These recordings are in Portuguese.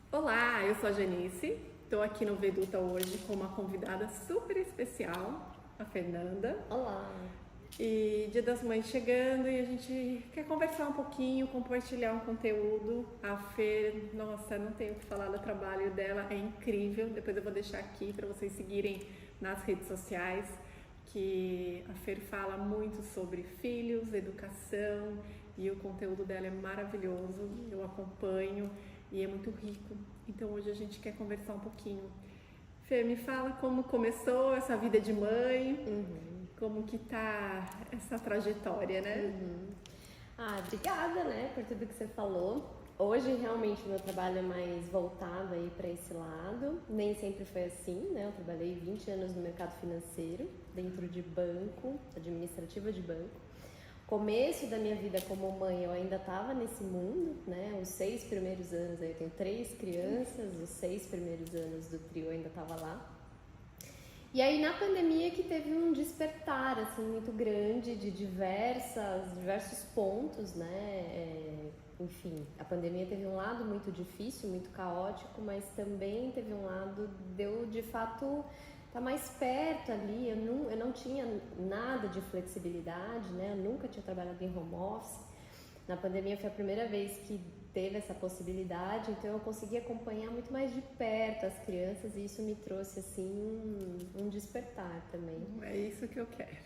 Olá, eu sou a Janice, estou aqui no Veduta hoje com uma convidada super especial, a Fernanda. Olá! E Dia das Mães chegando e a gente quer conversar um pouquinho, compartilhar um conteúdo. A Fer, nossa, não tenho o que falar do trabalho dela, é incrível. Depois eu vou deixar aqui para vocês seguirem nas redes sociais, que a Fer fala muito sobre filhos, educação e o conteúdo dela é maravilhoso. Eu acompanho e é muito rico. Então hoje a gente quer conversar um pouquinho. Fer, me fala como começou essa vida de mãe, como que tá essa trajetória, né? Obrigada, né, por tudo que você falou. Hoje realmente o meu trabalho é mais voltado aí para esse lado. Nem sempre foi assim, né? Eu trabalhei 20 anos no mercado financeiro, dentro de banco, administrativa de banco. Começo da minha vida como mãe, eu ainda estava nesse mundo, né? Os 6 primeiros anos, aí eu tenho 3 crianças, os 6 primeiros anos do trio eu ainda estava lá. E aí na pandemia que teve um despertar assim muito grande de diversos pontos, né? Enfim, a pandemia teve um lado muito difícil, muito caótico, mas também teve um lado de eu de fato estar mais perto ali. Eu não tinha nada de flexibilidade, né? Eu nunca tinha trabalhado em home office. Na pandemia foi a primeira vez que teve essa possibilidade, então eu consegui acompanhar muito mais de perto as crianças e isso me trouxe assim um despertar também. É isso que eu quero.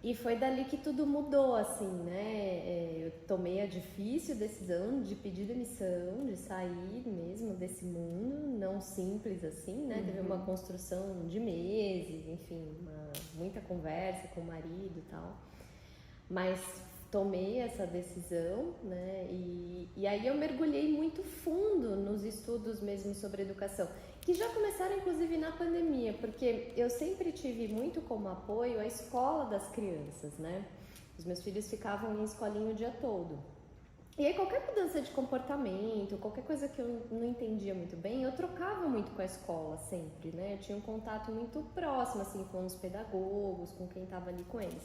E foi dali que tudo mudou, assim, né? Eu tomei a difícil decisão de pedir demissão, de sair mesmo desse mundo, não simples assim, né? Teve uma construção de meses, enfim, muita conversa com o marido e tal. Mas tomei essa decisão, né? E aí eu mergulhei muito fundo nos estudos mesmo sobre educação, que já começaram inclusive na pandemia, porque eu sempre tive muito como apoio a escola das crianças, né? Os meus filhos ficavam em escolinha o dia todo. E aí qualquer mudança de comportamento, qualquer coisa que eu não entendia muito bem, eu trocava muito com a escola sempre, né? Eu tinha um contato muito próximo, assim, com os pedagogos, com quem estava ali com eles.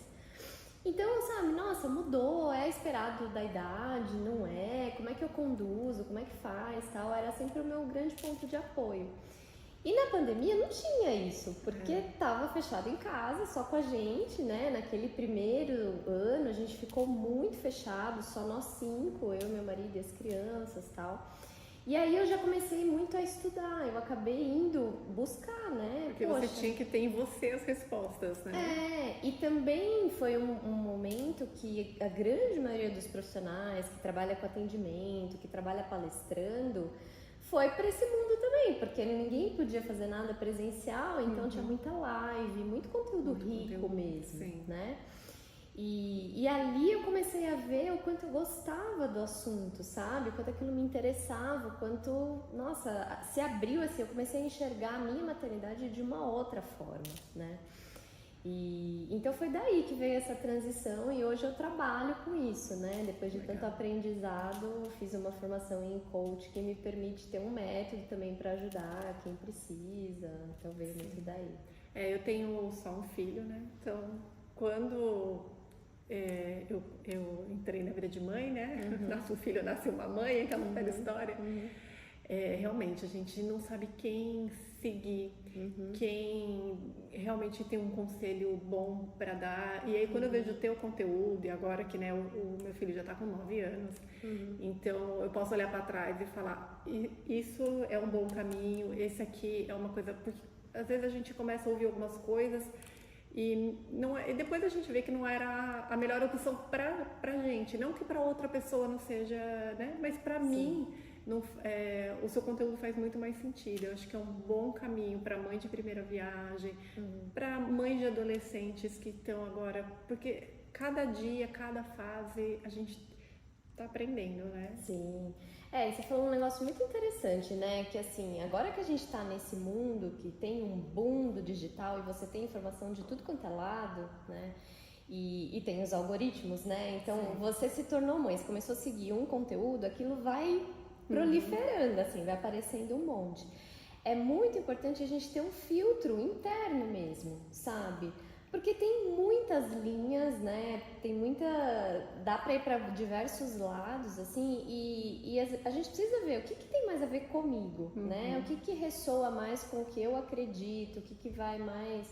Então, sabe, nossa, mudou, é esperado da idade, não é? Como é que eu conduzo, como é que faz, tal? Era sempre o meu grande ponto de apoio. E na pandemia não tinha isso, porque tava fechado em casa, só com a gente, né? Naquele primeiro ano a gente ficou muito fechado, só nós 5, eu, meu marido e as crianças, tal. E aí eu já comecei muito a estudar, eu acabei indo buscar, né? Porque você tinha que ter em você as respostas, né? E também foi um momento que a grande maioria dos profissionais que trabalha com atendimento, que trabalha palestrando, foi para esse mundo também, porque ninguém podia fazer nada presencial, então tinha muita live, muito conteúdo Muito rico conteúdo, mesmo, sim. né? E ali eu comecei a ver o quanto eu gostava do assunto, sabe? O quanto aquilo me interessava, o quanto, nossa, se abriu assim, eu comecei a enxergar a minha maternidade de uma outra forma, né? E então foi daí que veio essa transição e hoje eu trabalho com isso, né? Depois de tanto aprendizado, fiz uma formação em coach que me permite ter um método também para ajudar quem precisa, então veio muito daí. Eu tenho só um filho, né? Então, quando eu entrei na vida de mãe, né? Nasce um filho, nasce uma mãe, aquela velha história. Realmente, a gente não sabe quem seguir, quem realmente tem um conselho bom para dar. E aí, quando eu vejo o teu conteúdo, e agora que né, o meu filho já está com 9 anos, então eu posso olhar para trás e falar: isso é um bom caminho, esse aqui é uma coisa. Porque às vezes a gente começa a ouvir algumas coisas. E depois a gente vê que não era a melhor opção pra gente. Não que pra outra pessoa não seja, né? Mas pra mim, o seu conteúdo faz muito mais sentido. Eu acho que é um bom caminho pra mãe de primeira viagem, pra mães de adolescentes que estão agora. Porque cada dia, cada fase, a gente tá aprendendo, né? Sim. Você falou um negócio muito interessante, né? Que assim, agora que a gente tá nesse mundo que tem um boom do digital e você tem informação de tudo quanto é lado, né? E tem os algoritmos, né? Então você se tornou mãe, você começou a seguir um conteúdo, aquilo vai proliferando, assim, vai aparecendo um monte. É muito importante a gente ter um filtro interno mesmo, sabe? Porque tem muitas linhas, né? Tem muita. Dá para ir para diversos lados, assim, e a gente precisa ver o que tem mais a ver comigo, né? O que ressoa mais com o que eu acredito, o que vai mais.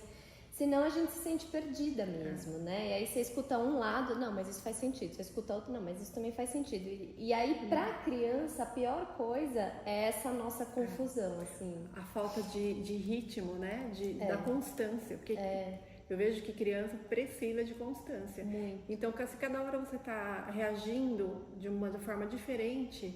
Senão a gente se sente perdida mesmo, né? E aí você escuta um lado, não, mas isso faz sentido. Você escuta outro, não, mas isso também faz sentido. E aí, pra criança, a pior coisa é essa nossa confusão, assim. A falta de ritmo, né? Da constância. Porque eu vejo que criança precisa de constância. Muito. Então, se cada hora você está reagindo de uma forma diferente,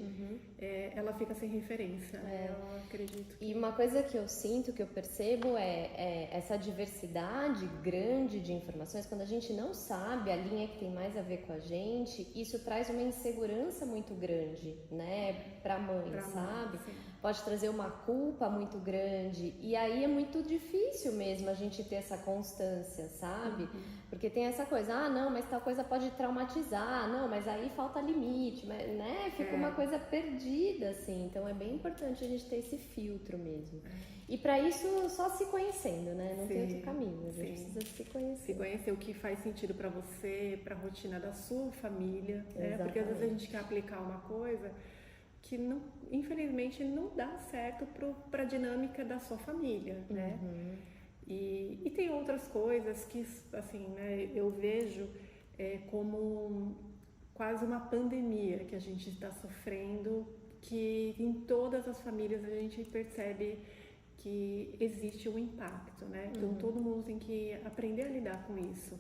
ela fica sem referência. Eu acredito. E uma coisa que eu sinto, que eu percebo é essa diversidade grande de informações. Quando a gente não sabe a linha que tem mais a ver com a gente, isso traz uma insegurança muito grande, né? Pra mãe, sabe? Sim. Pode trazer uma culpa muito grande, e aí é muito difícil mesmo a gente ter essa constância, sabe? Porque tem essa coisa, não, mas tal coisa pode traumatizar, não, mas aí falta limite, né? Fica uma coisa perdida, assim, então é bem importante a gente ter esse filtro mesmo. E para isso, só se conhecendo, né? Não tem outro caminho, a gente precisa se conhecer. Se conhecer o que faz sentido para você, para a rotina da sua família, né? Porque às vezes a gente quer aplicar uma coisa que não, infelizmente não dá certo para a dinâmica da sua família, né? E tem outras coisas que, assim, né, eu vejo como quase uma pandemia que a gente está sofrendo, que em todas as famílias a gente percebe que existe um impacto, né? Então todo mundo tem que aprender a lidar com isso.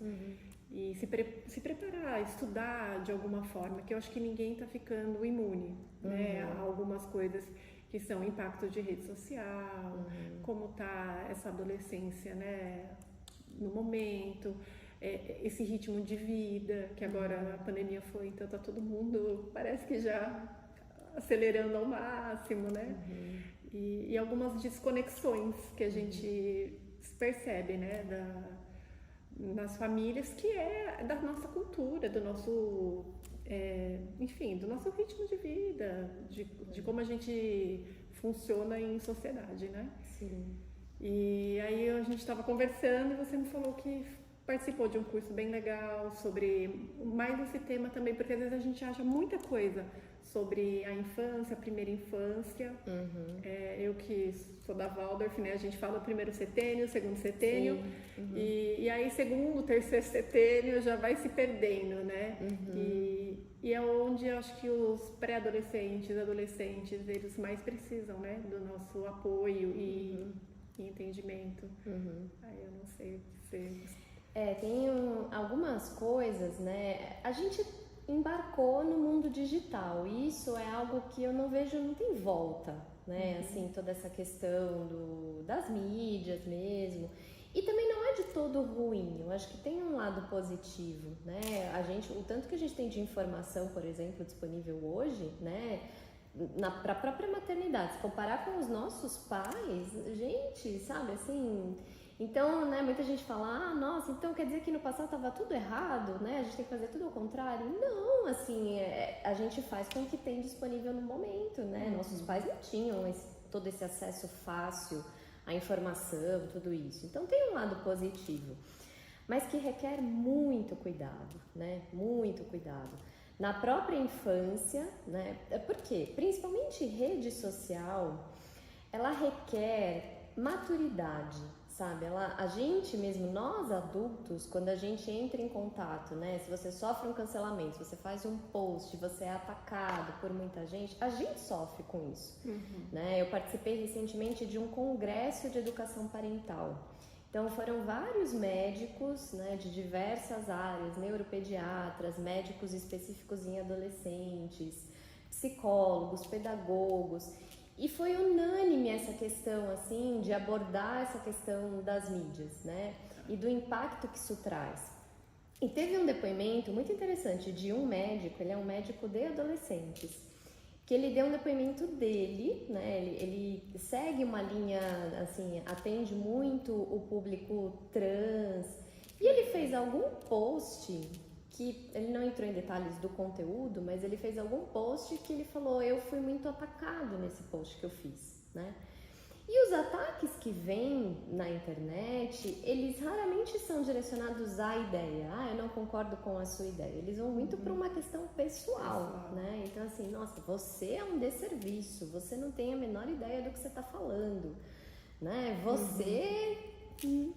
E se preparar, estudar de alguma forma, que eu acho que ninguém está ficando imune, né? A algumas coisas que são impactos de rede social, como está essa adolescência, né? No momento, esse ritmo de vida, que agora a pandemia foi, então está todo mundo, parece que já acelerando ao máximo, né? E algumas desconexões que a gente percebe, né? Nas famílias, que é da nossa cultura, do nosso, enfim, do nosso ritmo de vida, de como a gente funciona em sociedade, né? Sim. E aí a gente estava conversando e você me falou que participou de um curso bem legal sobre mais esse tema também, porque às vezes a gente acha muita coisa sobre a infância, a primeira infância. Eu que sou da Waldorf, né? A gente fala o primeiro setênio, o segundo setênio, e aí segundo, terceiro setênio já vai se perdendo, né? E é onde eu acho que os pré-adolescentes, adolescentes, eles mais precisam, né? Do nosso apoio e entendimento. Aí eu não sei se... Tem algumas coisas, né? A gente embarcou no mundo digital e isso é algo que eu não vejo, não tem volta, né? Assim, toda essa questão das mídias mesmo. E também não é de todo ruim, eu acho que tem um lado positivo, né? O tanto que a gente tem de informação, por exemplo, disponível hoje, né? Para a própria maternidade, se comparar com os nossos pais, gente, sabe, assim... Então, né, muita gente fala, nossa, então quer dizer que no passado estava tudo errado, né? A gente tem que fazer tudo ao contrário. Não, assim, a gente faz com o que tem disponível no momento, né? Nossos pais não tinham todo esse acesso fácil à informação, tudo isso. Então tem um lado positivo, mas que requer muito cuidado, né? Muito cuidado. Na própria infância, né? Por quê? Principalmente rede social, ela requer maturidade, sabe? A gente mesmo, nós adultos, quando a gente entra em contato, né? Se você sofre um cancelamento, se você faz um post, você é atacado por muita gente, a gente sofre com isso, né? Eu participei recentemente de um congresso de educação parental. Então foram vários médicos, né, de diversas áreas, neuropediatras, médicos específicos em adolescentes, psicólogos, pedagogos, e foi unânime essa questão, assim, de abordar essa questão das mídias, né, e do impacto que isso traz. E teve um depoimento muito interessante de um médico, ele é um médico de adolescentes, que ele deu um depoimento dele, né, ele segue uma linha, assim, atende muito o público trans, e ele fez algum post, que ele não entrou em detalhes do conteúdo, mas ele fez algum post que ele falou, eu fui muito atacado nesse post que eu fiz, né, E os ataques que vêm na internet, eles raramente são direcionados à ideia. Eu não concordo com a sua ideia. Eles vão muito para uma questão pessoal, né? Então, assim, nossa, você é um desserviço, você não tem a menor ideia do que você está falando, né? Você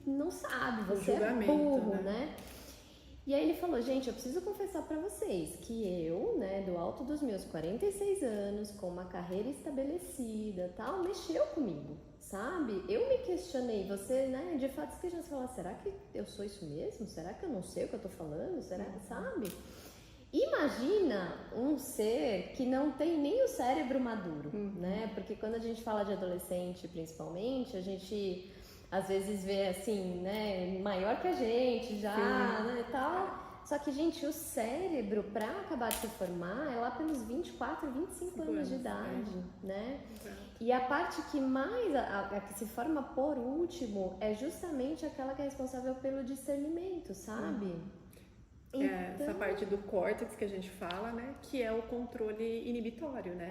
não sabe, você é burro, né? E aí ele falou, gente, eu preciso confessar pra vocês que eu, né, do alto dos meus 46 anos, com uma carreira estabelecida, tal, mexeu comigo, sabe? Eu me questionei, você, né, de fato, que já falou, será que eu sou isso mesmo? Será que eu não sei o que eu tô falando? Será que, sabe? Imagina um ser que não tem nem o cérebro maduro, né? Porque quando a gente fala de adolescente, principalmente, a gente às vezes vê assim, né, maior que a gente já, né, tal. Só que, gente, o cérebro, para acabar de se formar, é lá pelos 24, 25 anos de idade, né? Exato. E a parte que mais, a que se forma por último, é justamente aquela que é responsável pelo discernimento, sabe? Então, essa parte do córtex que a gente fala, né? Que é o controle inibitório, né?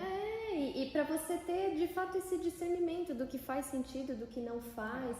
E para você ter, de fato, esse discernimento do que faz sentido, do que não faz.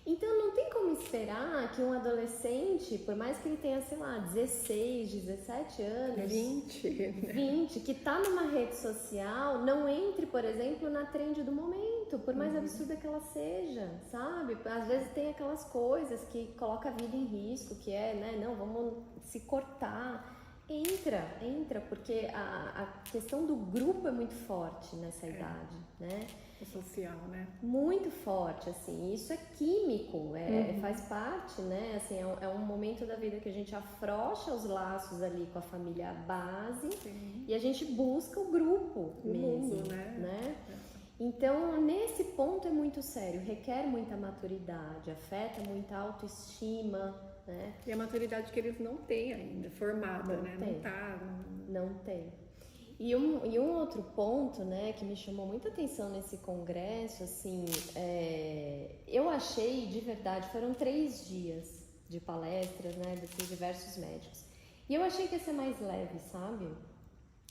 Então, não tem como esperar que um adolescente, por mais que ele tenha, sei lá, 16, 17 anos... 20, que tá numa rede social, não entre, por exemplo, na trend do momento, por mais absurda que ela seja, sabe? Às vezes tem aquelas coisas que colocam a vida em risco, que é, né, não, vamos se cortar. Entra, porque a questão do grupo é muito forte nessa idade, né? O social, né? Muito forte, assim, isso é químico, faz parte, né? Assim, é um momento da vida que a gente afrouxa os laços ali com a família base. E a gente busca o grupo mesmo, mundo, né? Então, nesse ponto é muito sério, requer muita maturidade, afeta muita autoestima, né? E a maturidade que eles não têm ainda, formada, né? Não tem. E um outro ponto, né, que me chamou muita atenção nesse congresso, assim, eu achei, de verdade, foram 3 dias de palestras, né, desses diversos médicos. E eu achei que ia ser mais leve, sabe?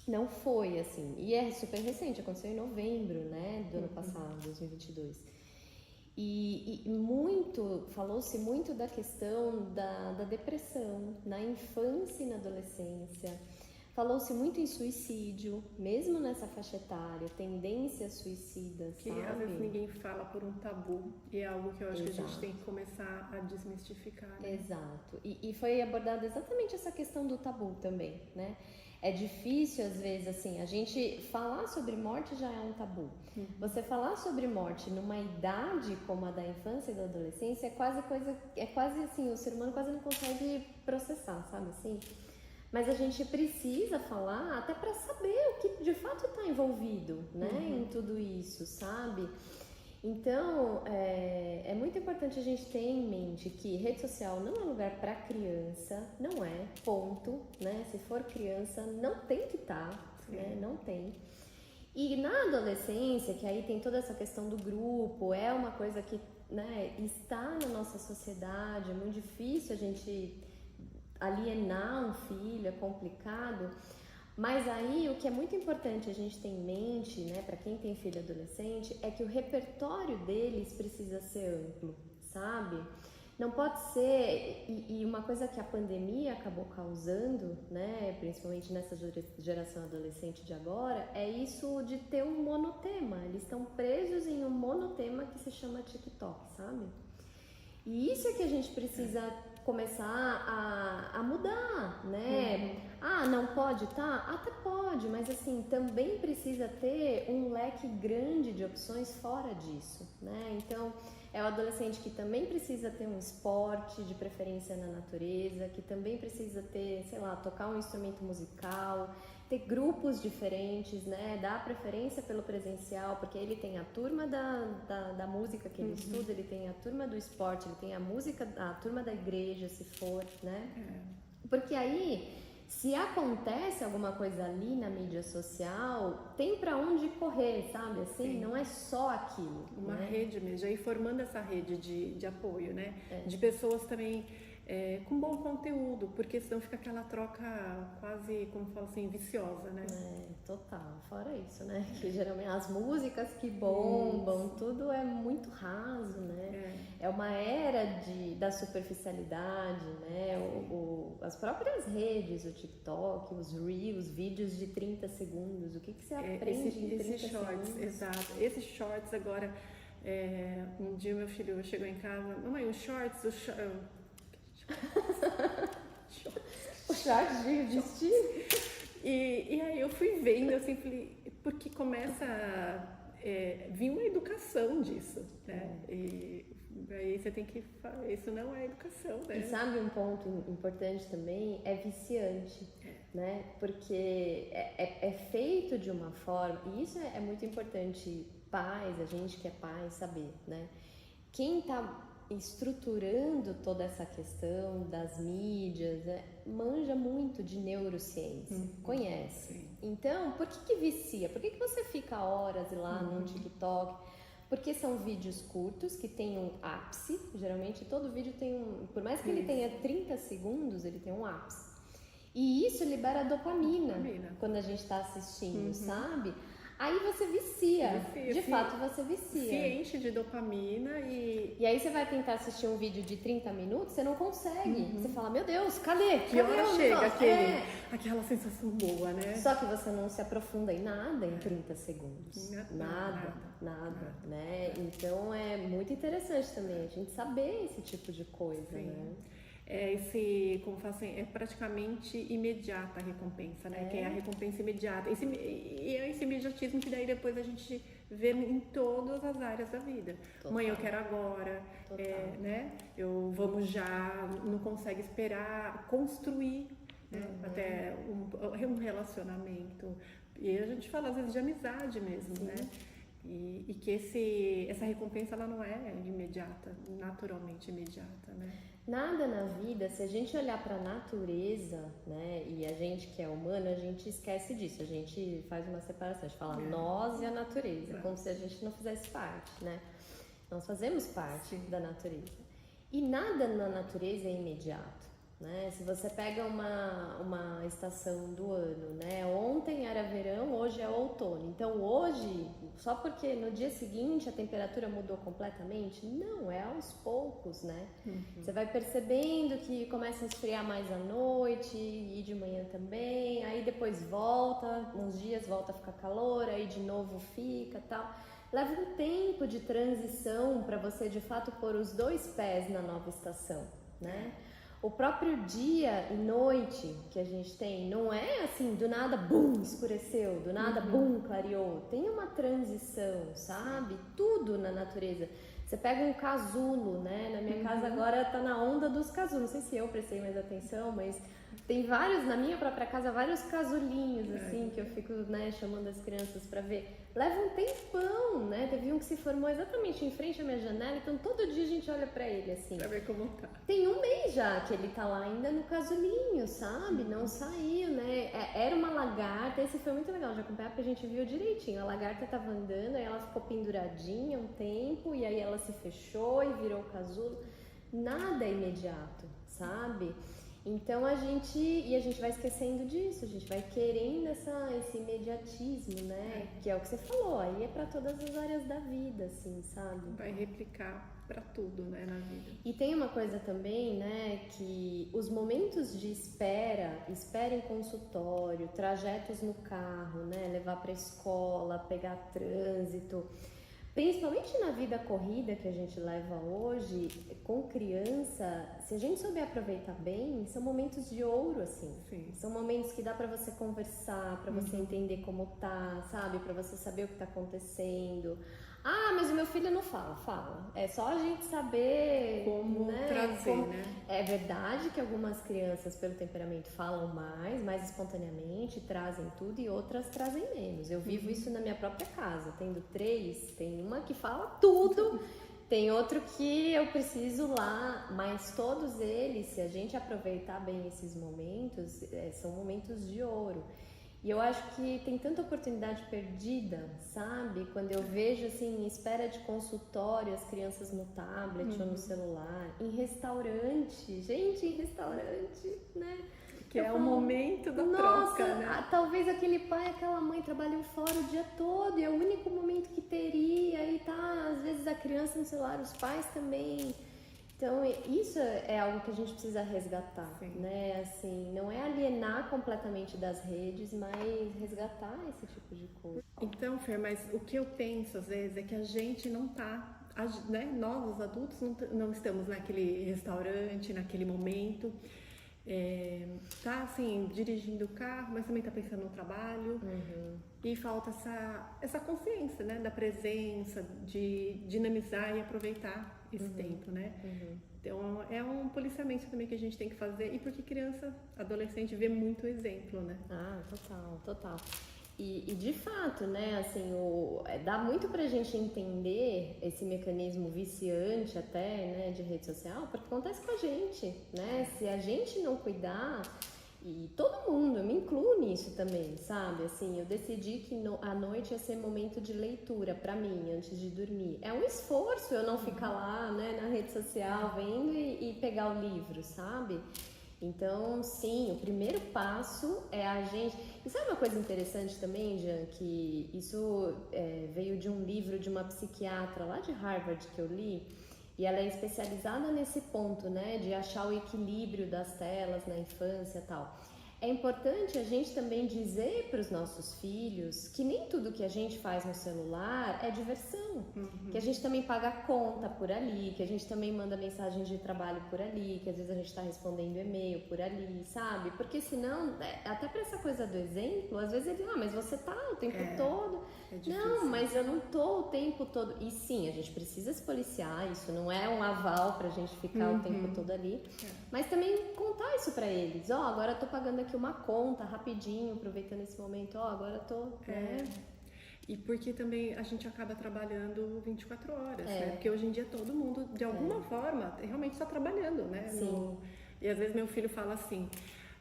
Não foi, assim. E é super recente, aconteceu em novembro, né, do ano passado, 2022. E falou-se muito da questão da depressão na infância e na adolescência. Falou-se muito em suicídio, mesmo nessa faixa etária, tendências suicidas, que às vezes ninguém fala por um tabu, e é algo que eu acho que a gente tem que começar a desmistificar, né? Exato. E foi abordada exatamente essa questão do tabu também, né? É difícil, às vezes, assim, a gente falar sobre morte já é um tabu. Você falar sobre morte numa idade como a da infância e da adolescência é quase assim, o ser humano quase não consegue processar, sabe assim? Mas a gente precisa falar até para saber o que de fato está envolvido, né, em tudo isso, sabe? Então, é muito importante a gente ter em mente que rede social não é lugar para criança, não é, ponto, né? Se for criança, não tem que estar, né? Não tem. E na adolescência, que aí tem toda essa questão do grupo, é uma coisa que, né, está na nossa sociedade, é muito difícil a gente alienar um filho, é complicado, mas aí o que é muito importante a gente ter em mente, né, para quem tem filho adolescente, é que o repertório deles precisa ser amplo, sabe? Não pode ser, e uma coisa que a pandemia acabou causando, né, principalmente nessa geração adolescente de agora, é isso de ter um monotema, eles estão presos em um monotema que se chama TikTok, sabe? E isso é que a gente precisa começar a mudar, né? Não pode, tá? Até pode, mas assim, também precisa ter um leque grande de opções fora disso, né? Então, é o adolescente que também precisa ter um esporte, de preferência na natureza, que também precisa ter, sei lá, tocar um instrumento musical, ter grupos diferentes, né? Dar preferência pelo presencial, porque ele tem a turma da música que ele estuda, ele tem a turma do esporte, ele tem a turma da igreja, se for, né? Porque aí, se acontece alguma coisa ali na mídia social, tem pra onde correr, sabe? Assim, não é só aquilo. Uma rede mesmo, aí formando essa rede de apoio, né? De pessoas também com bom conteúdo, porque senão fica aquela troca quase, como fala assim, viciosa, né? Total. Fora isso, né? Que geralmente as músicas que bombam, tudo é muito raso, né? É uma era da superficialidade, né? As próprias redes, o TikTok, os Reels, vídeos de 30 segundos, o que você aprende em 30 shorts, segundos? Exato. Esses shorts agora, um dia meu filho chegou em casa, mamãe, os shorts, o shorts de vestir. E aí eu fui vendo, assim, falei, porque começa a vir uma educação disso, né? E aí você tem que falar, isso não é educação, né? E sabe um ponto importante também? É viciante, né? Porque é feito de uma forma, e isso é muito importante, pais, a gente que é pai, saber, né? Quem tá estruturando toda essa questão das mídias, manja muito de neurociência, conhece. Então, por que vicia? Por que você fica horas lá no TikTok? Porque são vídeos curtos que tem um ápice, geralmente todo vídeo tem por mais que ele tenha 30 segundos, ele tem um ápice. E isso libera dopamina quando a gente está assistindo, sabe? Aí você vicia. De fato você vicia. Se enche de dopamina e aí você vai tentar assistir um vídeo de 30 minutos, você não consegue. Você fala, meu Deus, cadê? Que hora chega aquela sensação boa, né? Só que você não se aprofunda em nada em 30 segundos. Nada, né? Então é muito interessante também a gente saber esse tipo de coisa, né? Como fala assim, é praticamente imediata a recompensa, né? Que é a recompensa imediata. Esse imediatismo que daí depois a gente vê em todas as áreas da vida. Total. Mãe, eu quero agora, né? Vamos já, não consegue esperar, construir, né? Até um relacionamento. E a gente fala às vezes de amizade mesmo, né? E que essa recompensa ela não é imediata, naturalmente imediata, né? Nada na vida, se a gente olhar para a natureza, né, e a gente que é humano, a gente esquece disso, a gente faz uma separação, a gente fala nós e a natureza, como se a gente não fizesse parte, né? Nós fazemos parte da natureza. E nada na natureza é imediato, né? Se você pega uma estação do ano, né? Ontem era verão, hoje é outono. Então hoje, só porque no dia seguinte a temperatura mudou completamente, não, é aos poucos, né? Você vai percebendo que começa a esfriar mais à noite e de manhã também, aí depois volta, uns dias volta a ficar calor, aí de novo fica, tal. Leva um tempo de transição para você de fato pôr os dois pés na nova estação, né? O próprio dia e noite que a gente tem não é assim, do nada, bum, escureceu, do nada, bum, clareou. Tem uma transição, sabe? Tudo na natureza. Você pega um casulo, né? Na minha casa agora tá na onda dos casulos. Não sei se eu prestei mais atenção, mas tem vários, na minha própria casa, vários casulinhos, assim, que eu fico, né, chamando as crianças pra ver. Leva um tempão, né? Teve um que se formou exatamente em frente à minha janela, então todo dia a gente olha pra ele, assim. Pra ver como tá. Tem um mês já que ele tá lá ainda no casulinho, sabe? Não saiu, né? Era uma lagarta, esse foi muito legal de acompanhar, porque a gente viu direitinho. A lagarta tava andando, aí ela ficou penduradinha um tempo, e aí ela se fechou e virou o casulo. Nada é imediato, sabe? Então a gente vai esquecendo disso, a gente vai querendo esse imediatismo, né? Que é o que você falou, aí é pra todas as áreas da vida, assim, sabe? Vai replicar pra tudo, né, na vida. E tem uma coisa também, né, que os momentos de espera em consultório, trajetos no carro, né, levar pra escola, pegar trânsito, principalmente na vida corrida que a gente leva hoje, com criança, se a gente souber aproveitar bem, são momentos de ouro, assim. Sim. São momentos que dá pra você conversar, pra você entender como tá, sabe? Pra você saber o que tá acontecendo. Ah, mas o meu filho não fala. É só a gente saber como, né, trazer, né? É verdade que algumas crianças, pelo temperamento, falam mais espontaneamente, trazem tudo, e outras trazem menos. Eu vivo isso na minha própria casa, tendo 3, tem uma que fala tudo, tem outro que eu preciso lá, mas todos eles, se a gente aproveitar bem esses momentos, são momentos de ouro. E eu acho que tem tanta oportunidade perdida, sabe? Quando eu vejo, assim, em espera de consultório, as crianças no tablet ou no celular, em restaurante, gente, em restaurante, né? Que é o momento da troca, né? Talvez aquele pai, aquela mãe trabalhou fora o dia todo e é o único momento que teria, e tá, às vezes a criança no celular, os pais também. Então, isso é algo que a gente precisa resgatar, Sim. né? Assim, não é alienar completamente das redes, mas resgatar esse tipo de coisa. Então, Fer, mas o que eu penso às vezes é que a gente não tá, né? Nós, os adultos, não estamos naquele restaurante, naquele momento. Tá assim, dirigindo o carro, mas também tá pensando no trabalho. E falta essa consciência, né? Da presença, de dinamizar e aproveitar esse tempo, né? Então é um policiamento também que a gente tem que fazer, e porque criança, adolescente vê muito exemplo, né? Total. E de fato, né, assim, dá muito pra gente entender esse mecanismo viciante até, né, de rede social, porque acontece com a gente, né? Se a gente não cuidar, e todo mundo, eu me incluo nisso também, sabe? Assim, eu decidi que à noite ia ser momento de leitura pra mim, antes de dormir. É um esforço eu não ficar lá, né, na rede social, vendo e pegar o livro, sabe? Então, sim, o primeiro passo é a gente... E sabe uma coisa interessante também, Jean? Que isso veio de um livro de uma psiquiatra lá de Harvard que eu li, e ela é especializada nesse ponto, né? De achar o equilíbrio das telas na infância e tal. É importante a gente também dizer para os nossos filhos que nem tudo que a gente faz no celular é diversão, que a gente também paga a conta por ali, que a gente também manda mensagem de trabalho por ali, que às vezes a gente está respondendo e-mail por ali, sabe? Porque senão, até para essa coisa do exemplo, às vezes ele, mas você tá o tempo todo. Não, mas eu não tô o tempo todo. E sim, a gente precisa se policiar, isso não é um aval pra gente ficar o tempo todo ali, mas também contar isso pra eles. Agora eu tô pagando aqui uma conta rapidinho, aproveitando esse momento, agora eu tô, né? E porque também a gente acaba trabalhando 24 horas, né? Porque hoje em dia todo mundo, de alguma forma, realmente está trabalhando, né? Sim. E às vezes meu filho fala assim,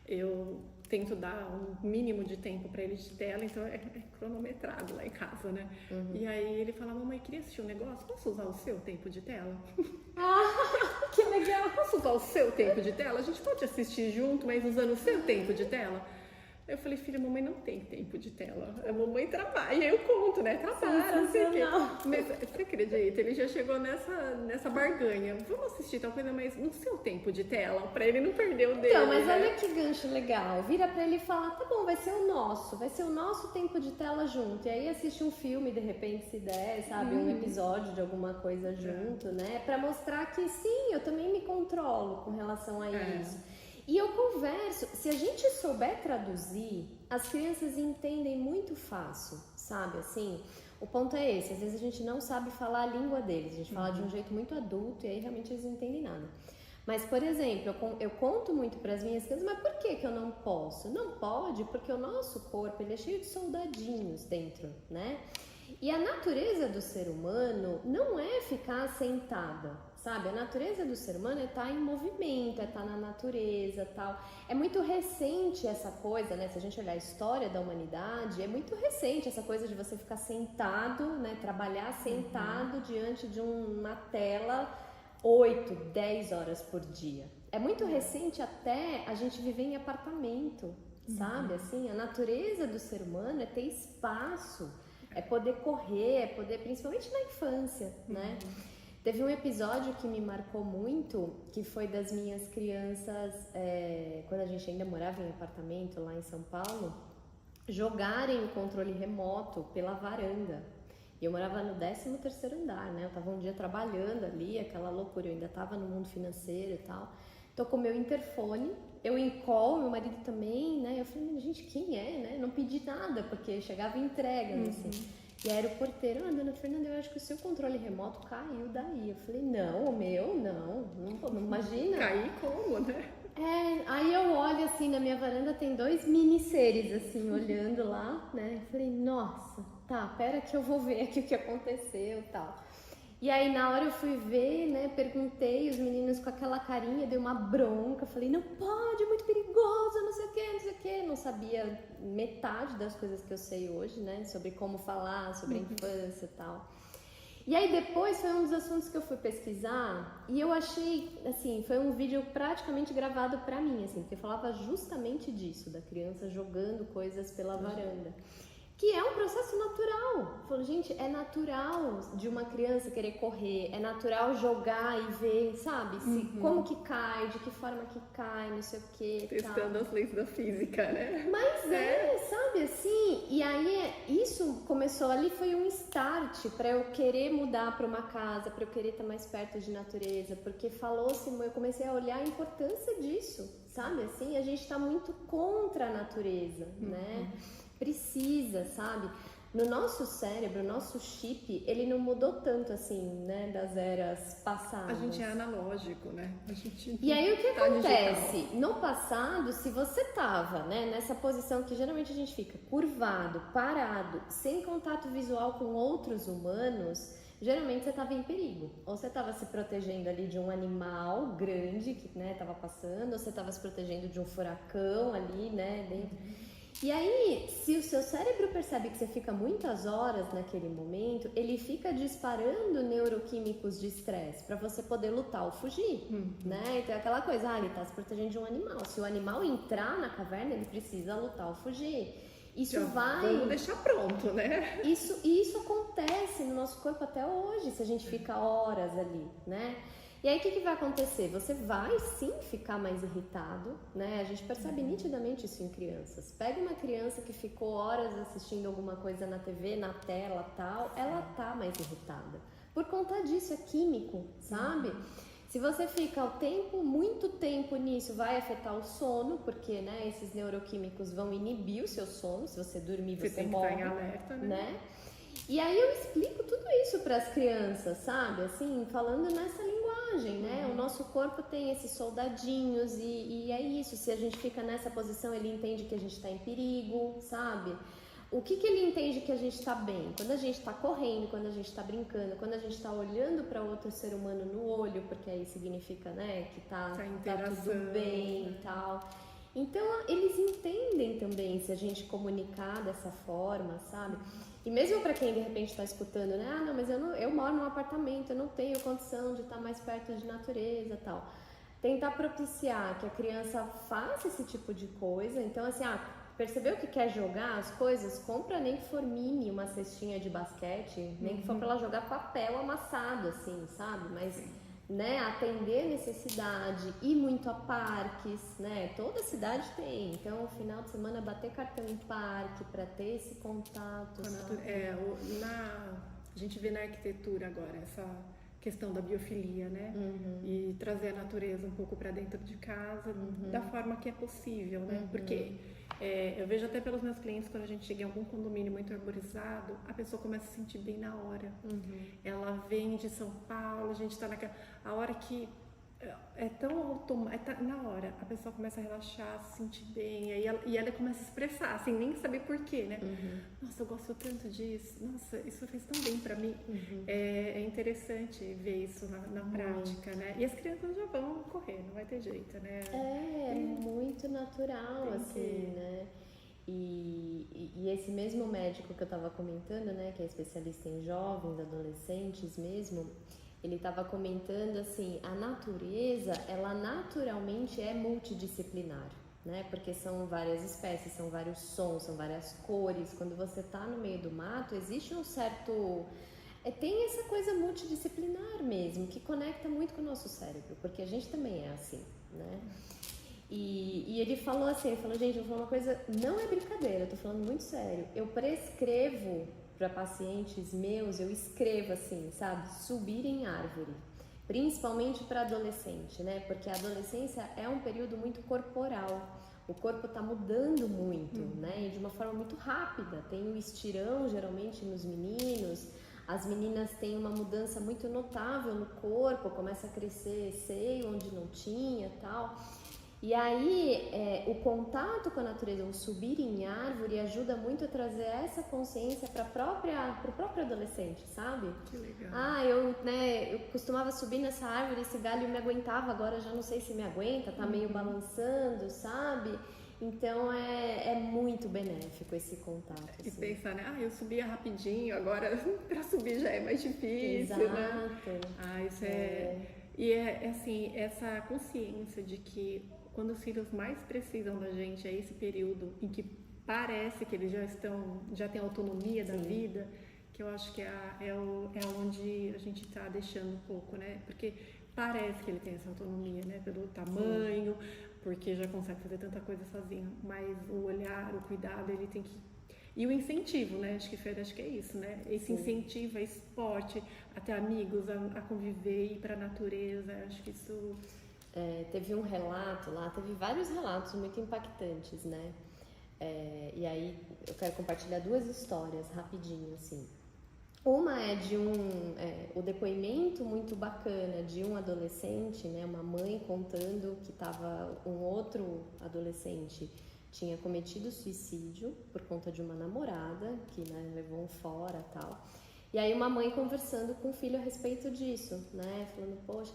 eu tento dar um mínimo de tempo para ele de tela, então é cronometrado lá em casa, né? E aí ele fala, mamãe, queria assistir um negócio, posso usar o seu tempo de tela? Que legal! Posso usar o seu tempo de tela? A gente pode assistir junto, mas usando o seu tempo de tela? Eu falei, filha, a mamãe não tem tempo de tela. A mamãe trabalha. E aí eu conto, né? Trabalha, não sei o quê. Mas você acredita? Ele já chegou nessa barganha. Vamos assistir tal coisa, mas no seu tempo de tela, pra ele não perder o dele. Então, mas olha que gancho legal. Vira pra ele e fala, tá bom, vai ser o nosso tempo de tela junto. E aí assiste um filme, de repente, se der, sabe? Um episódio de alguma coisa junto, né? Pra mostrar que sim, eu também me controlo com relação a isso. E eu converso, se a gente souber traduzir, as crianças entendem muito fácil, sabe? Assim, o ponto é esse, às vezes a gente não sabe falar a língua deles, a gente fala de um jeito muito adulto e aí realmente eles não entendem nada. Mas, por exemplo, eu conto muito para as minhas crianças, mas por que eu não posso? Não pode, porque o nosso corpo ele é cheio de soldadinhos dentro, né? E a natureza do ser humano não é ficar sentada, sabe? A natureza do ser humano é estar em movimento, é estar na natureza, tal. É muito recente essa coisa, né? Se a gente olhar a história da humanidade, é muito recente essa coisa de você ficar sentado, né? Trabalhar sentado diante de uma tela 8, 10 horas por dia. É muito recente até a gente viver em apartamento, sabe? Assim, a natureza do ser humano é ter espaço, é poder correr, é poder, principalmente na infância, né? Teve um episódio que me marcou muito, que foi das minhas crianças, quando a gente ainda morava em apartamento lá em São Paulo, jogarem o controle remoto pela varanda. E eu morava no 13º andar, né? Eu tava um dia trabalhando ali, aquela loucura, eu ainda tava no mundo financeiro e tal. Tô com o meu interfone, eu encolo, meu marido também, né? Eu falei, gente, quem é, né? Não pedi nada, porque chegava entrega, assim. E aí era o porteiro, dona Fernanda, eu acho que o seu controle remoto caiu daí. Eu falei, não, o meu, não imagina. Cair como, né? Aí eu olho assim, na minha varanda tem 2 mini seres, assim, olhando lá, né? Eu falei, nossa, tá, pera que eu vou ver aqui o que aconteceu e tal. E aí na hora eu fui ver, né, perguntei, os meninos com aquela carinha, dei uma bronca, falei, não pode, é muito perigoso, não sei o que, não sei o que. Não sabia metade das coisas que eu sei hoje, né, sobre como falar, sobre a infância e tal. E aí depois foi um dos assuntos que eu fui pesquisar e eu achei, assim, foi um vídeo praticamente gravado pra mim, assim, porque falava justamente disso, da criança jogando coisas pela varanda. Que é um processo natural. Eu falo, gente, é natural de uma criança querer correr, é natural jogar e ver, sabe? Como que cai, de que forma que cai, não sei o que. Testando as leis da física, né? Mas sabe assim? E aí isso começou ali, foi um start para eu querer mudar para uma casa, para eu querer estar mais perto de natureza, porque falou-se, eu comecei a olhar a importância disso, sabe? Assim, a gente está muito contra a natureza, né? Precisa, sabe? No nosso cérebro, o nosso chip, ele não mudou tanto assim, né, das eras passadas. A gente é analógico, né? E aí o que acontece? Digital. No passado, se você tava, né, nessa posição que geralmente a gente fica curvado, parado, sem contato visual com outros humanos, geralmente você estava em perigo. Ou você estava se protegendo ali de um animal grande que, né, estava passando, ou você estava se protegendo de um furacão ali, né, dentro. E aí, se o seu cérebro percebe que você fica muitas horas naquele momento, ele fica disparando neuroquímicos de estresse para você poder lutar ou fugir, né? Então é aquela coisa, ele tá se protegendo de um animal. Se o animal entrar na caverna, ele precisa lutar ou fugir. Isso Vamos deixar pronto, né? Isso acontece no nosso corpo até hoje, se a gente fica horas ali, né? E aí o que vai acontecer? Você vai sim ficar mais irritado, né? A gente percebe nitidamente isso em crianças. Pega uma criança que ficou horas assistindo alguma coisa na TV, na tela, tal, ela tá mais irritada. Por conta disso, é químico, sabe? Se você fica muito tempo nisso, vai afetar o sono, porque, né, esses neuroquímicos vão inibir o seu sono. Se você dormir, você tem morre, que estar em alerta, né? E aí eu explico tudo isso para as crianças, sabe? Assim, falando nessa linguagem, né? O nosso corpo tem esses soldadinhos e é isso. Se a gente fica nessa posição, ele entende que a gente está em perigo, sabe? O que ele entende que a gente está bem? Quando a gente está correndo, quando a gente está brincando, quando a gente está olhando para outro ser humano no olho, porque aí significa, né, que tá tudo bem e tal. Então, eles entendem também se a gente comunicar dessa forma, sabe? E mesmo para quem de repente está escutando, né? Não, mas eu moro num apartamento, eu não tenho condição de estar mais perto de natureza e tal. Tentar propiciar que a criança faça esse tipo de coisa. Então, assim, percebeu que quer jogar as coisas? Compra nem que for mini, uma cestinha de basquete, nem que for para ela jogar papel amassado, assim, sabe? Mas, né, atender necessidade, ir muito a parques, né? Toda cidade tem. Então, no final de semana, bater cartão em parque para ter esse contato. A gente vê na arquitetura agora essa questão da biofilia, né? E trazer a natureza um pouco para dentro de casa, da forma que é possível, né? Porque eu vejo até pelos meus clientes, quando a gente chega em algum condomínio muito arborizado, a pessoa começa a se sentir bem na hora. Ela vem de São Paulo, a gente está naquela... A hora que é tão automático, na hora a pessoa começa a relaxar, se sentir bem, e ela começa a expressar, sem nem saber porquê, né? Nossa, eu gosto tanto disso, nossa, isso fez tão bem pra mim. É interessante ver isso na prática, né? E as crianças já vão correr, não vai ter jeito, né? É muito natural, assim, né? E esse mesmo médico que eu tava comentando, né, que é especialista em jovens, adolescentes mesmo, ele estava comentando assim, a natureza, ela naturalmente é multidisciplinar, né? Porque são várias espécies, são vários sons, são várias cores. Quando você está no meio do mato, existe um certo... tem essa coisa multidisciplinar mesmo, que conecta muito com o nosso cérebro, porque a gente também é assim, né? E ele falou assim, gente, eu vou falar uma coisa, não é brincadeira, eu tô falando muito sério. Eu prescrevo para pacientes meus, eu escrevo assim, sabe? Subir em árvore. Principalmente para adolescente, né? Porque a adolescência é um período muito corporal. O corpo está mudando muito, né? E de uma forma muito rápida. Tem um estirão, geralmente, nos meninos. As meninas têm uma mudança muito notável no corpo. Começa a crescer seio onde não tinha, tal. E aí, o contato com a natureza, o subir em árvore, ajuda muito a trazer essa consciência para o próprio adolescente, sabe? Que legal. Eu costumava subir nessa árvore, esse galho me aguentava, agora já não sei se me aguenta, tá meio balançando, sabe? Então é muito benéfico esse contato. E assim. pensar, né? Eu subia rapidinho, agora para subir já é mais difícil, Exato. né? Isso E assim, essa consciência de que quando os filhos mais precisam da gente é esse período em que parece que eles já têm autonomia da vida, que eu acho que é onde a gente está deixando um pouco, né? Porque parece que ele tem essa autonomia, né? Pelo tamanho, porque já consegue fazer tanta coisa sozinho, mas o olhar, o cuidado, ele tem que... E o incentivo, né? Acho que é isso, né? Esse incentivo a esporte, até amigos, a conviver, ir para a natureza, acho que isso... Teve um relato lá, teve vários relatos muito impactantes, né? E aí eu quero compartilhar 2 histórias rapidinho, assim. Uma é de o depoimento muito bacana de um adolescente, né? Uma mãe contando que um outro adolescente tinha cometido suicídio por conta de uma namorada que, né, levou um fora e tal. E aí uma mãe conversando com o filho a respeito disso, né? Falando, poxa...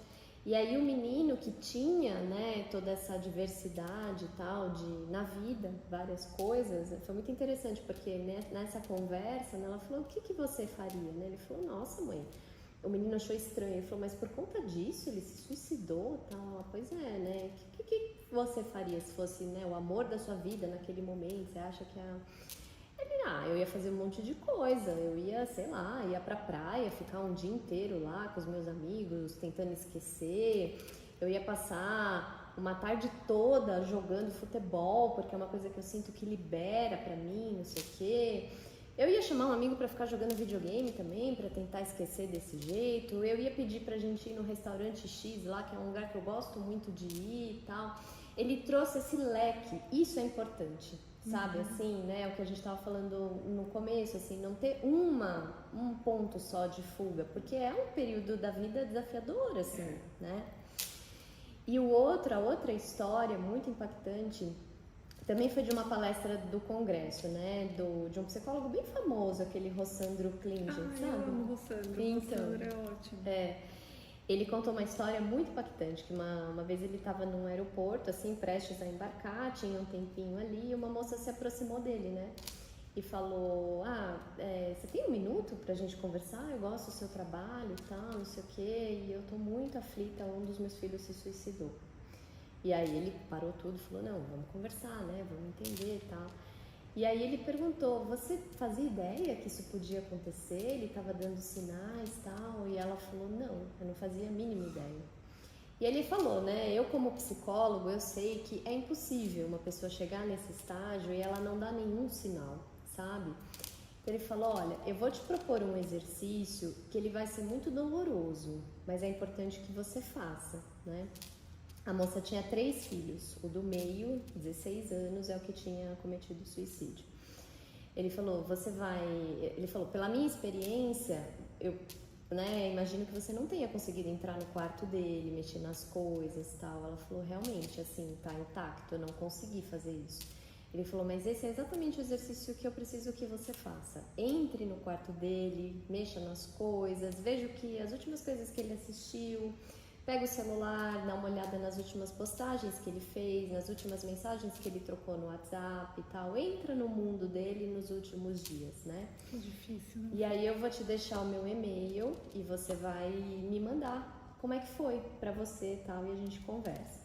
E aí o menino que tinha, né, toda essa diversidade e tal, na vida, várias coisas, foi muito interessante, porque nessa conversa, né, ela falou, o que você faria? Né? Ele falou, nossa mãe, o menino achou estranho, ele falou, mas por conta disso ele se suicidou e tal? Ela, pois é, né, o que você faria se fosse, né, o amor da sua vida naquele momento? Você acha que eu ia fazer um monte de coisa, eu ia, sei lá, ia pra praia, ficar um dia inteiro lá com os meus amigos, tentando esquecer, eu ia passar uma tarde toda jogando futebol, porque é uma coisa que eu sinto que libera pra mim, não sei o quê. Eu ia chamar um amigo pra ficar jogando videogame também, pra tentar esquecer desse jeito, eu ia pedir pra gente ir no restaurante X lá, que é um lugar que eu gosto muito de ir e tal. Ele trouxe esse leque, isso é importante. Sabe, assim, né, o que a gente estava falando no começo, assim, não ter um ponto só de fuga, porque é um período da vida desafiador, assim, né? E a outra história muito impactante, também foi de uma palestra do congresso, né, de um psicólogo bem famoso, aquele Rossandro Klingen, sabe? Eu amo o Rossandro, então, Rossandro é ótimo. Ele contou uma história muito impactante, que uma vez ele estava num aeroporto, assim, prestes a embarcar, tinha um tempinho ali, e uma moça se aproximou dele, né? E falou, você tem um minuto pra gente conversar? Eu gosto do seu trabalho e tal, não sei o quê, e eu tô muito aflita, um dos meus filhos se suicidou. E aí ele parou tudo e falou, não, vamos conversar, né? Vamos entender e tal. E aí ele perguntou, você fazia ideia que isso podia acontecer? Ele estava dando sinais e tal? E ela falou, não, eu não fazia a mínima ideia. E ele falou, né, eu como psicólogo, eu sei que é impossível uma pessoa chegar nesse estágio e ela não dar nenhum sinal, sabe? Então ele falou, olha, eu vou te propor um exercício que ele vai ser muito doloroso, mas é importante que você faça, né? A moça tinha 3 filhos, o do meio, 16 anos, é o que tinha cometido suicídio. Ele falou, pela minha experiência, eu, né, imagino que você não tenha conseguido entrar no quarto dele, mexer nas coisas e tal. Ela falou, realmente, assim, tá intacto, eu não consegui fazer isso. Ele falou, mas esse é exatamente o exercício que eu preciso que você faça. Entre no quarto dele, mexa nas coisas, veja as últimas coisas que ele assistiu, pega o celular, dá uma olhada nas últimas postagens que ele fez, nas últimas mensagens que ele trocou no WhatsApp e tal. Entra no mundo dele nos últimos dias, né? É difícil, né? E aí eu vou te deixar o meu e-mail e você vai me mandar como é que foi pra você e tal, e a gente conversa.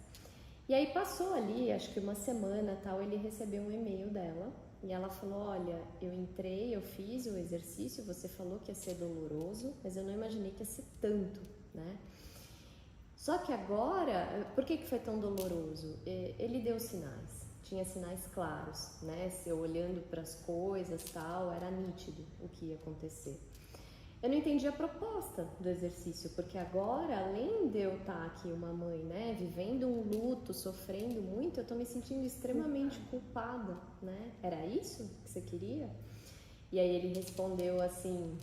E aí passou ali, acho que uma semana tal, ele recebeu um e-mail dela e ela falou, olha, eu entrei, eu fiz o exercício, você falou que ia ser doloroso, mas eu não imaginei que ia ser tanto, né? Só que agora, por que foi tão doloroso? Ele deu sinais, tinha sinais claros, né? Se eu olhando para as coisas tal, era nítido o que ia acontecer. Eu não entendi a proposta do exercício, porque agora, além de eu estar aqui uma mãe, né, vivendo um luto, sofrendo muito, eu tô me sentindo extremamente culpada, né? Era isso que você queria? E aí ele respondeu assim,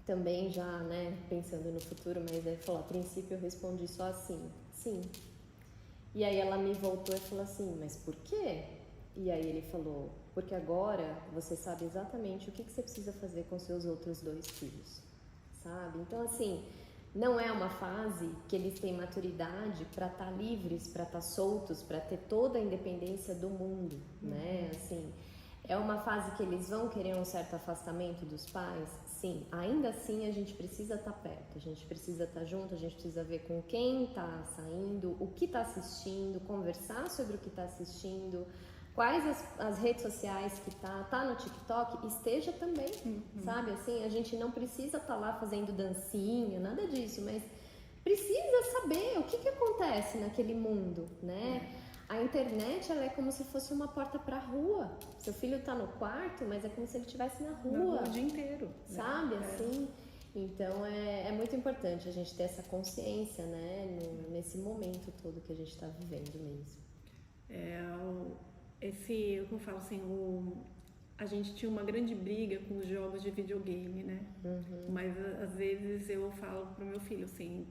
também já, né, pensando no futuro, mas ele falou, a princípio eu respondi só assim, sim. E aí ela me voltou e falou assim, mas por quê? E aí ele falou, porque agora você sabe exatamente o que você precisa fazer com seus outros 2 filhos, sabe? Então, assim, não é uma fase que eles têm maturidade para estar livres, para estar soltos, para ter toda a independência do mundo, né? Assim, é uma fase que eles vão querer um certo afastamento dos pais? Sim. Ainda assim, a gente precisa estar perto, a gente precisa estar junto, a gente precisa ver com quem está saindo, o que está assistindo, conversar sobre o que está assistindo, quais as redes sociais que tá no TikTok, esteja também, sabe? Assim, a gente não precisa estar lá fazendo dancinha, nada disso, mas precisa saber o que acontece naquele mundo, né? A internet, ela é como se fosse uma porta para a rua. Seu filho tá no quarto, mas é como se ele estivesse na rua o dia inteiro, sabe? Assim, então é muito importante a gente ter essa consciência, né? Nesse momento todo que a gente está vivendo mesmo. Eu falo assim, a gente tinha uma grande briga com os jogos de videogame, né? Mas às vezes eu falo pro meu filho assim,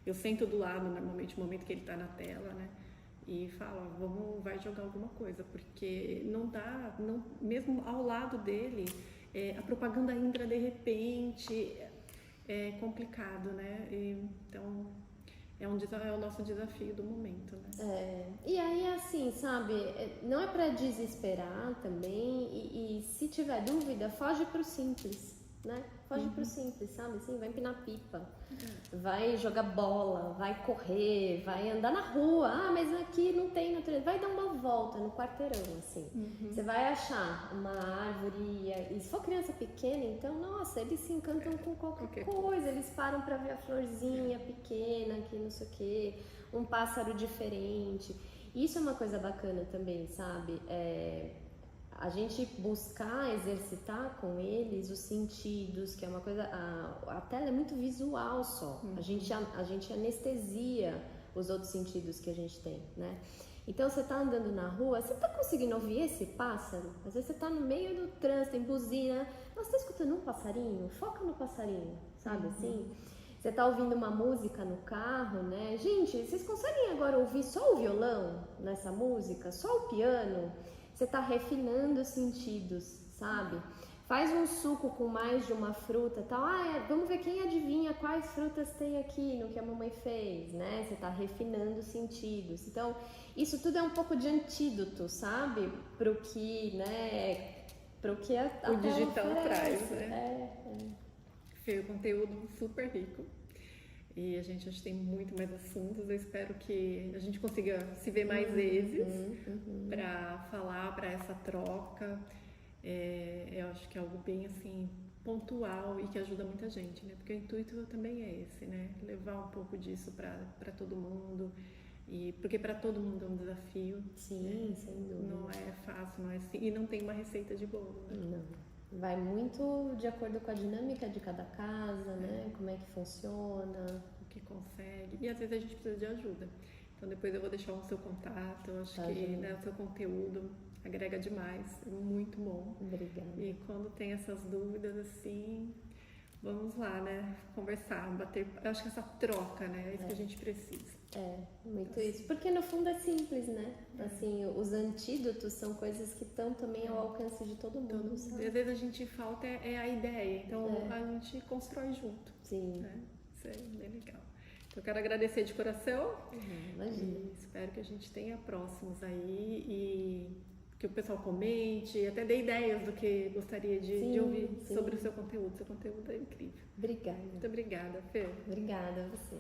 eu sento do lado normalmente no momento que ele tá na tela, né? E falo, vai jogar alguma coisa, porque não dá, mesmo ao lado dele, a propaganda entra de repente, é complicado, né? Então é o nosso desafio do momento, né? E aí, assim, sabe, não é pra desesperar também, e se tiver dúvida, foge pro simples, né? Foge pro simples, sabe, assim, vai empinar pipa, vai jogar bola, vai correr, vai andar na rua, mas aqui não tem natureza, vai dar uma volta no quarteirão, assim, você vai achar uma árvore, e se for criança pequena, então, nossa, eles se encantam com qualquer coisa, eles param pra ver a florzinha pequena, que não sei o quê, um pássaro diferente. Isso é uma coisa bacana também, sabe? A gente buscar exercitar com eles os sentidos, que é uma coisa... A tela é muito visual só. A gente anestesia os outros sentidos que a gente tem, né? Então, você tá andando na rua, você tá conseguindo ouvir esse pássaro? Às vezes você tá no meio do trânsito, tem buzina. Nossa, tá escutando um passarinho? Foca no passarinho, sabe assim? Você tá ouvindo uma música no carro, né? Gente, vocês conseguem agora ouvir só o violão nessa música? Só o piano? Você tá refinando os sentidos, sabe? Faz um suco com mais de uma fruta, tal. Vamos ver quem adivinha quais frutas tem aqui no que a mamãe fez, né? Você tá refinando os sentidos. Então, isso tudo é um pouco de antídoto, sabe? Pro que, né? Pro que a o digital traz, né? Foi um conteúdo super rico. E a gente acho que tem muito mais assuntos. Eu espero que a gente consiga se ver mais vezes para falar, para essa troca. Eu acho que é algo bem assim pontual e que ajuda muita gente, né? Porque o intuito também é esse, né? Levar um pouco disso para todo mundo. E porque para todo mundo é um desafio. Sim, sem dúvida. Não é fácil, não é assim, e não tem uma receita de bolo, né? Não. Vai muito de acordo com a dinâmica de cada casa, né? Como é que funciona. O que consegue. E às vezes a gente precisa de ajuda. Então depois eu vou deixar o seu contato. Eu acho que o seu conteúdo agrega demais. É muito bom. Obrigada. E quando tem essas dúvidas assim, vamos lá, né? Conversar, bater. Eu acho que essa troca, né? É isso que a gente precisa. Muito isso. Porque no fundo é simples, né? Assim, os antídotos são coisas que estão também ao alcance de todo mundo. Às vezes a gente falta a ideia, então a gente constrói junto. Sim. Né? Isso é bem legal. Então eu quero agradecer de coração. Imagina. E espero que a gente tenha próximos aí e que o pessoal comente, até dê ideias do que gostaria de ouvir sobre o seu conteúdo. Seu conteúdo é incrível. Obrigada. Muito obrigada, Fê. Obrigada a você.